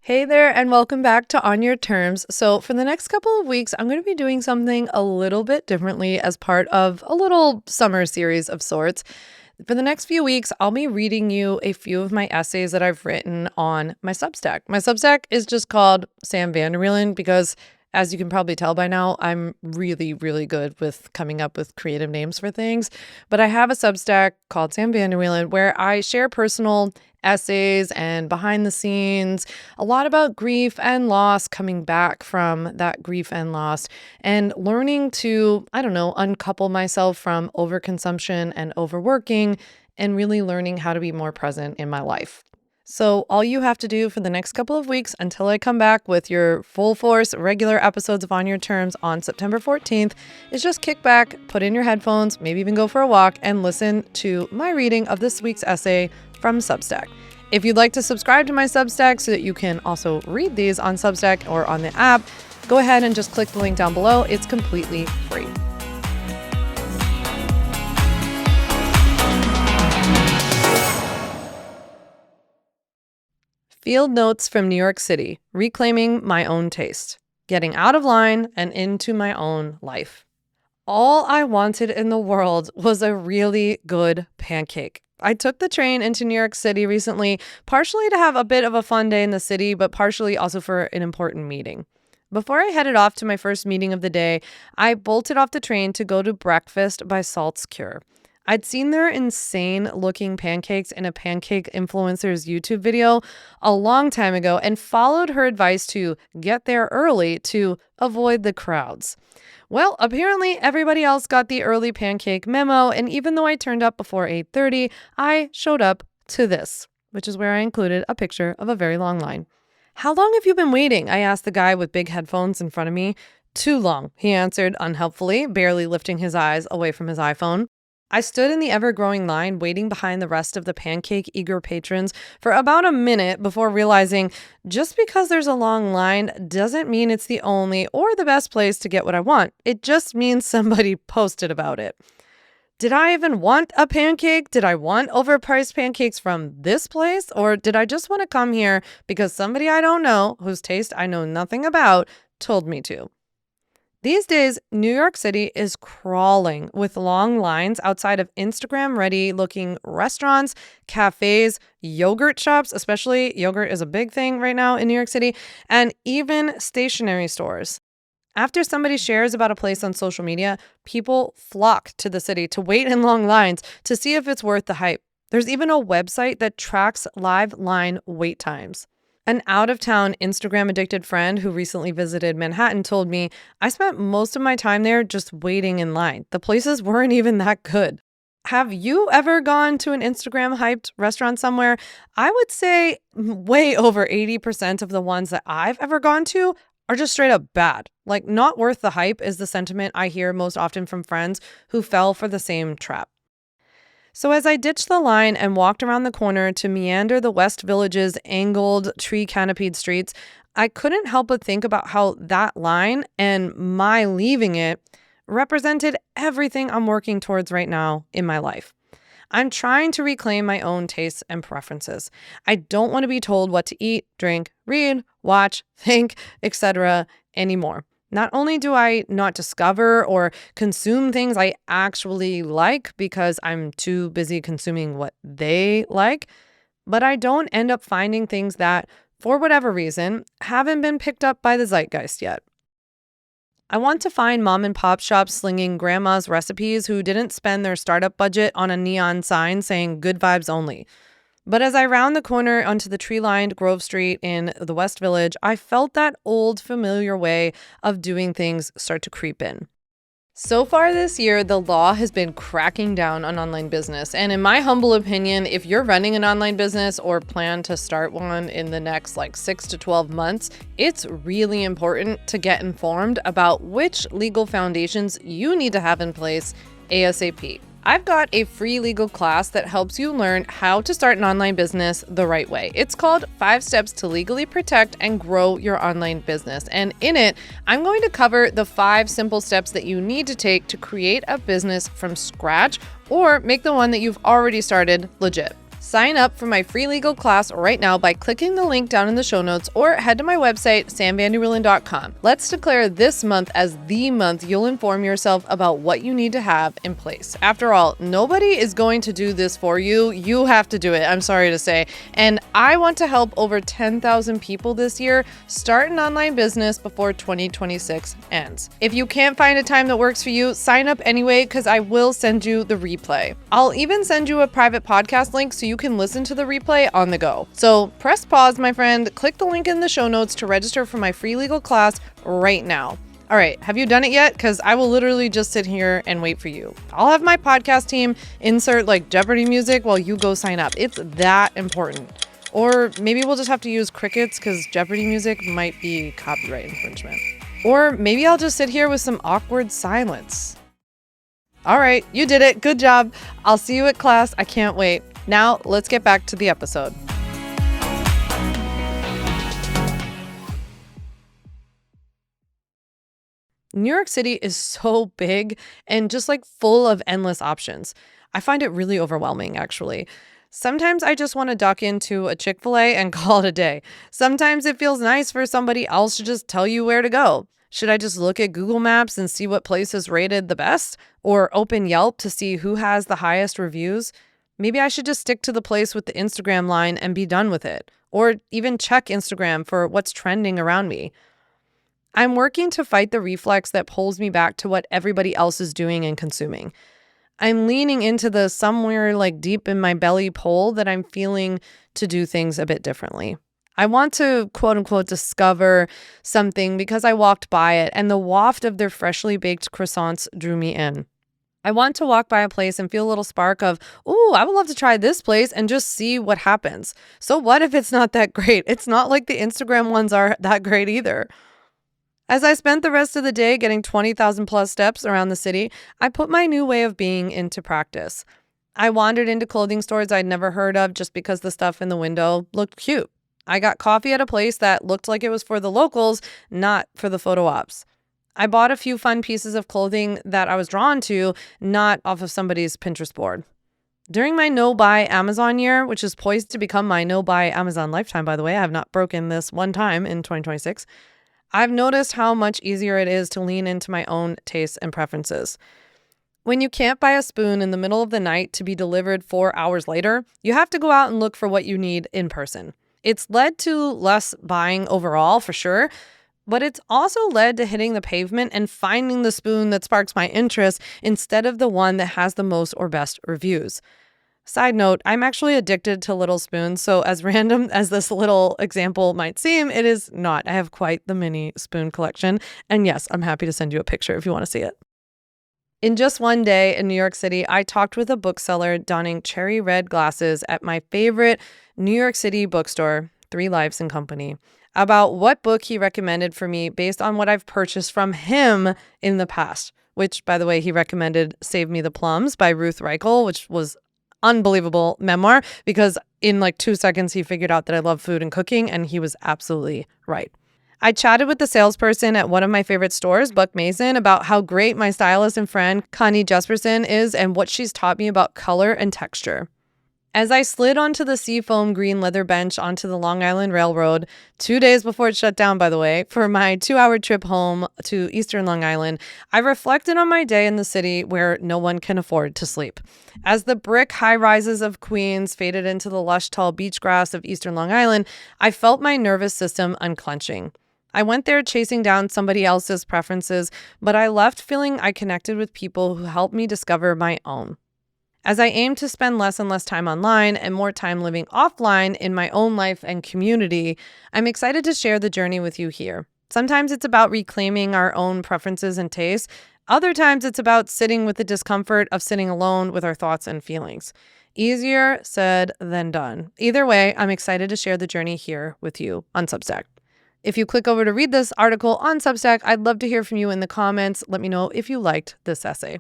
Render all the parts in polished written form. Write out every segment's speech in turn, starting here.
Hey there, and welcome back to On Your Terms. So, for the next couple of weeks, I'm going to be doing something a little bit differently as part of a little summer series of sorts. For the next few weeks, I'll be reading you a few of my essays that I've written on my Substack. My Substack is just called Sam Vander Wielen because, as you can probably tell by now, I'm really, really good with coming up with creative names for things. But I have a Substack called Sam Vander Wielen where I share personal essays and behind the scenes, a lot about grief and loss, coming back from that grief and loss, and learning to, uncouple myself from overconsumption and overworking, and really learning how to be more present in my life. So all you have to do for the next couple of weeks until I come back with your full force regular episodes of On Your Terms on September 14th is just kick back, put in your headphones, maybe even go for a walk, and listen to my reading of this week's essay from Substack. If you'd like to subscribe to my Substack so that you can also read these on Substack or on the app, go ahead and just click the link down below. It's completely free. Field notes from New York City, reclaiming my own taste, getting out of line and into my own life. All I wanted in the world was a really good pancake. I took the train into New York City recently, partially to have a bit of a fun day in the city, but partially also for an important meeting. Before I headed off to my first meeting of the day, I bolted off the train to go to breakfast by Salt's Cure. I'd seen their insane-looking pancakes in a pancake influencer's YouTube video a long time ago and followed her advice to get there early to avoid the crowds. Well, apparently everybody else got the early pancake memo, and even though I turned up before 8:30, I showed up to this, which is where I included a picture of a very long line. "How long have you been waiting?" I asked the guy with big headphones in front of me. "Too long," he answered unhelpfully, barely lifting his eyes away from his iPhone. I stood in the ever-growing line waiting behind the rest of the pancake-eager patrons for about a minute before realizing just because there's a long line doesn't mean it's the only or the best place to get what I want. It just means somebody posted about it. Did I even want a pancake? Did I want overpriced pancakes from this place? Or did I just want to come here because somebody I don't know, whose taste I know nothing about, told me to? These days, New York City is crawling with long lines outside of Instagram-ready looking restaurants, cafes, yogurt shops, especially yogurt is a big thing right now in New York City, and even stationery stores. After somebody shares about a place on social media, people flock to the city to wait in long lines to see if it's worth the hype. There's even a website that tracks live line wait times. An out-of-town Instagram-addicted friend who recently visited Manhattan told me, "I spent most of my time there just waiting in line. The places weren't even that good." Have you ever gone to an Instagram-hyped restaurant somewhere? I would say way over 80% of the ones that I've ever gone to are just straight up bad. Like, not worth the hype is the sentiment I hear most often from friends who fell for the same trap. So as I ditched the line and walked around the corner to meander the West Village's angled, tree-canopied streets, I couldn't help but think about how that line and my leaving it represented everything I'm working towards right now in my life. I'm trying to reclaim my own tastes and preferences. I don't want to be told what to eat, drink, read, watch, think, etc. anymore. Not only do I not discover or consume things I actually like because I'm too busy consuming what they like, but I don't end up finding things that, for whatever reason, haven't been picked up by the zeitgeist yet. I want to find mom and pop shops slinging grandma's recipes who didn't spend their startup budget on a neon sign saying good vibes only. But as I round the corner onto the tree-lined Grove Street in the West Village, I felt that old familiar way of doing things start to creep in. So far this year, the law has been cracking down on online business. And in my humble opinion, if you're running an online business or plan to start one in the next 6 to 12 months, it's really important to get informed about which legal foundations you need to have in place ASAP. I've got a free legal class that helps you learn how to start an online business the right way. It's called 5 Steps to Legally Protect and Grow Your Online Business. And in it, I'm going to cover the 5 simple steps that you need to take to create a business from scratch or make the one that you've already started legit. Sign up for my free legal class right now by clicking the link down in the show notes or head to my website, samvanderwielen.com. Let's declare this month as the month you'll inform yourself about what you need to have in place. After all, nobody is going to do this for you. You have to do it, I'm sorry to say. And I want to help over 10,000 people this year start an online business before 2026 ends. If you can't find a time that works for you, sign up anyway because I will send you the replay. I'll even send you a private podcast link so you can listen to the replay on the go. So press pause, my friend, click the link in the show notes to register for my free legal class right now. All right, have you done it yet? Because I will literally just sit here and wait for you. I'll have my podcast team insert like Jeopardy music while you go sign up. It's that important. Or maybe we'll just have to use crickets because Jeopardy music might be copyright infringement. Or maybe I'll just sit here with some awkward silence. All right, you did it. Good job. I'll see you at class. I can't wait. Now, let's get back to the episode. New York City is so big and just like full of endless options. I find it really overwhelming, actually. Sometimes I just want to duck into a Chick-fil-A and call it a day. Sometimes it feels nice for somebody else to just tell you where to go. Should I just look at Google Maps and see what place is rated the best? Or open Yelp to see who has the highest reviews? Maybe I should just stick to the place with the Instagram line and be done with it. Or even check Instagram for what's trending around me. I'm working to fight the reflex that pulls me back to what everybody else is doing and consuming. I'm leaning into the somewhere like deep in my belly pull that I'm feeling to do things a bit differently. I want to quote unquote discover something because I walked by it and the waft of their freshly baked croissants drew me in. I want to walk by a place and feel a little spark of, ooh, I would love to try this place and just see what happens. So what if it's not that great? It's not like the Instagram ones are that great either. As I spent the rest of the day getting 20,000 plus steps around the city, I put my new way of being into practice. I wandered into clothing stores I'd never heard of just because the stuff in the window looked cute. I got coffee at a place that looked like it was for the locals, not for the photo ops. I bought a few fun pieces of clothing that I was drawn to, not off of somebody's Pinterest board. During my no-buy Amazon year, which is poised to become my no-buy Amazon lifetime, by the way, I have not broken this one time in 2026, I've noticed how much easier it is to lean into my own tastes and preferences. When you can't buy a spoon in the middle of the night to be delivered 4 hours later, you have to go out and look for what you need in person. It's led to less buying overall, for sure, but it's also led to hitting the pavement and finding the spoon that sparks my interest instead of the one that has the most or best reviews. Side note, I'm actually addicted to little spoons, so as random as this little example might seem, it is not. I have quite the mini spoon collection, and yes, I'm happy to send you a picture if you want to see it. In just one day in New York City, I talked with a bookseller donning cherry red glasses at my favorite New York City bookstore, 3 Lives and Company, about what book he recommended for me based on what I've purchased from him in the past, which, by the way, he recommended Save Me the Plums by Ruth Reichl, which was unbelievable memoir because in like 2 seconds, he figured out that I love food and cooking, and he was absolutely right. I chatted with the salesperson at one of my favorite stores, Buck Mason, about how great my stylist and friend Connie Jesperson is and what she's taught me about color and texture. As I slid onto the seafoam green leather bench onto the Long Island Railroad, 2 days before it shut down, by the way, for my 2-hour trip home to Eastern Long Island, I reflected on my day in the city where no one can afford to sleep. As the brick high-rises of Queens faded into the lush, tall beach grass of Eastern Long Island, I felt my nervous system unclenching. I went there chasing down somebody else's preferences, but I left feeling I connected with people who helped me discover my own. As I aim to spend less and less time online and more time living offline in my own life and community, I'm excited to share the journey with you here. Sometimes it's about reclaiming our own preferences and tastes. Other times it's about sitting with the discomfort of sitting alone with our thoughts and feelings. Easier said than done. Either way, I'm excited to share the journey here with you on Substack. If you click over to read this article on Substack, I'd love to hear from you in the comments. Let me know if you liked this essay.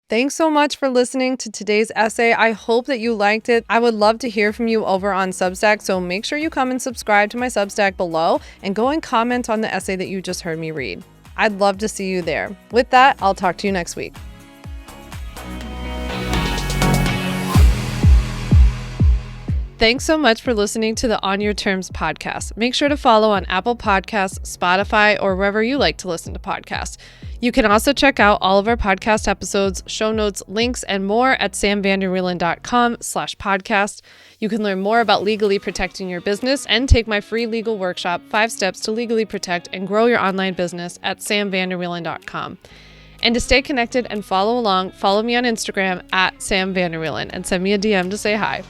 Thanks so much for listening to today's essay. I hope that you liked it. I would love to hear from you over on Substack, so make sure you come and subscribe to my Substack below and go and comment on the essay that you just heard me read. I'd love to see you there. With that, I'll talk to you next week. Thanks so much for listening to the On Your Terms podcast. Make sure to follow on Apple Podcasts, Spotify, or wherever you like to listen to podcasts. You can also check out all of our podcast episodes, show notes, links, and more at samvanderwielen.com/podcast. You can learn more about legally protecting your business and take my free legal workshop, 5 Steps to Legally Protect and Grow Your Online Business at samvanderwielen.com. And to stay connected and follow along, follow me on Instagram at samvanderwielen and send me a DM to say hi.